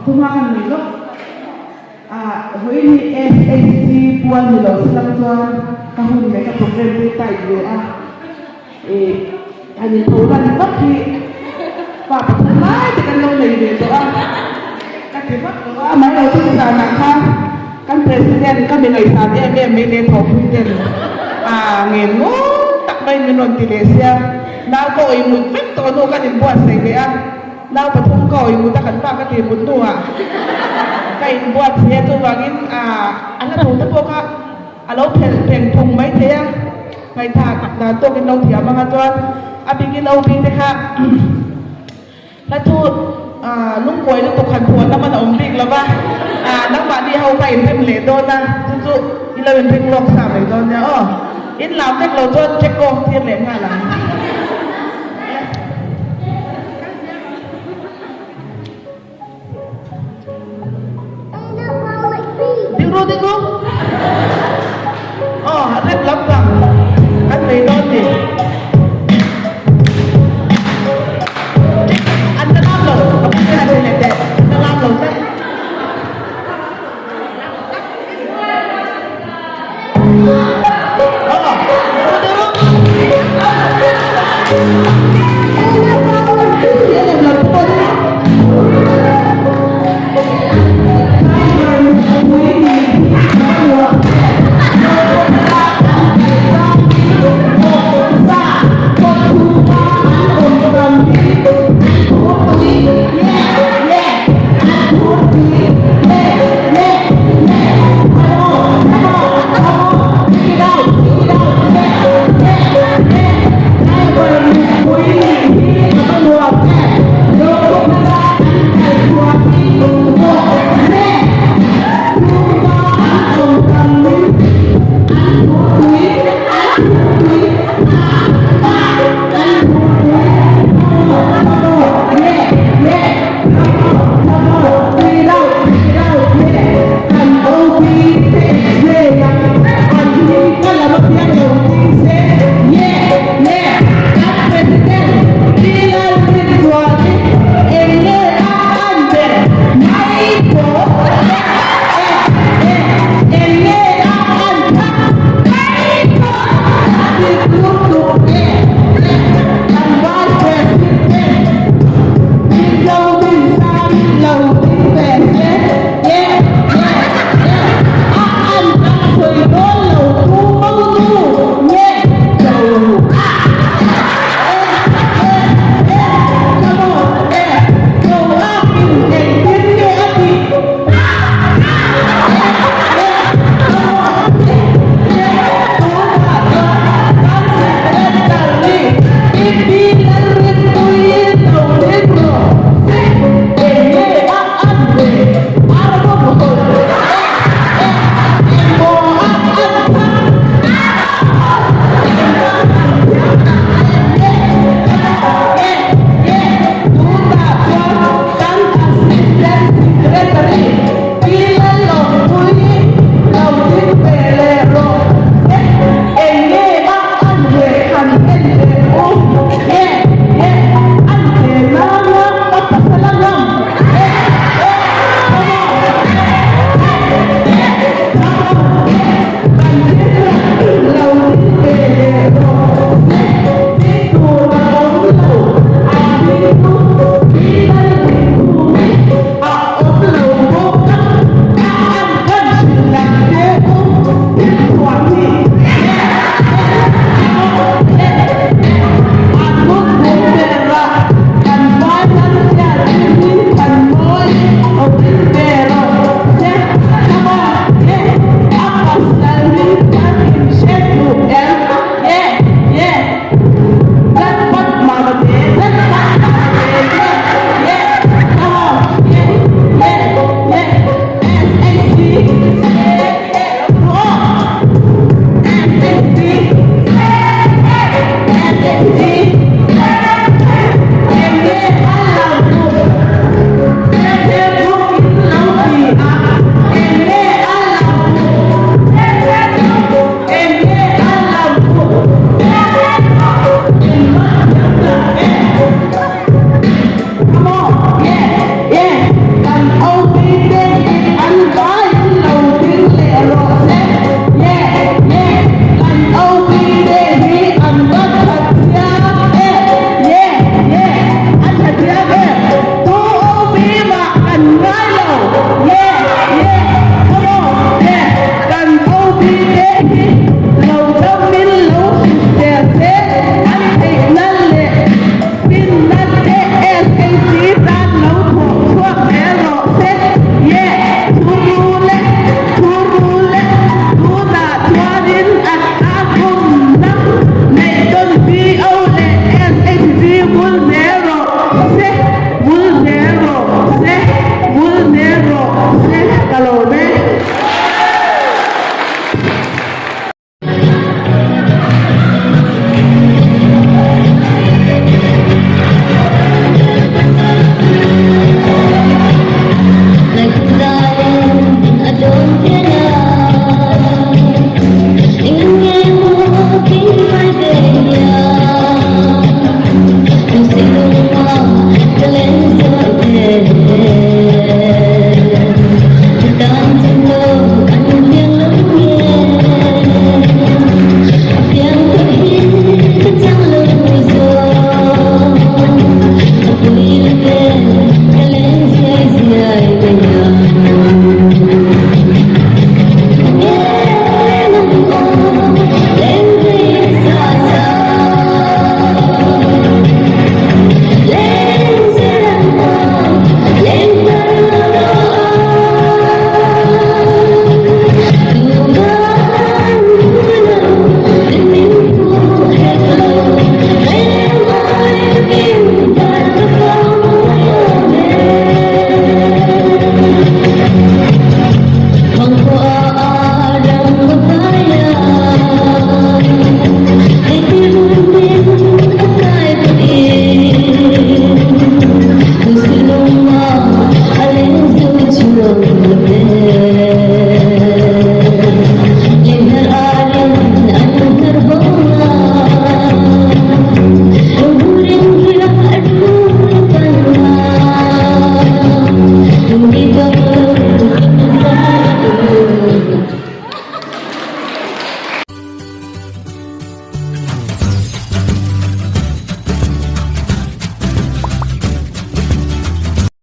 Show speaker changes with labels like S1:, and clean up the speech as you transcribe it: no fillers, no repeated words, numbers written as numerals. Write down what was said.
S1: Tumakan nilo. Hui ni SAC buwan nilo silang tuan kahun mereka program kita itu hanya tulan bagi pak petunai dengan lo lagi itu katibat mai lo tu sana kan presiden kan dengan isanya dia topin ngenu tak main minum Indonesia now ko imut vet to no kan buat saya now petung ko imut tak kan pak kan imut tua kain buat saya tu bangin anak tu tu kok alau pen pung mai dia ngai tak dah tu kan lau tiap mga tuan abigin lau bin deka lah tu lung koi tu kan puan nama na umbik lah bah nak badi hau kain pem le do na tu 11 ring lok sa mai do nya in lam tek lau tu cek ko tiap le ngalah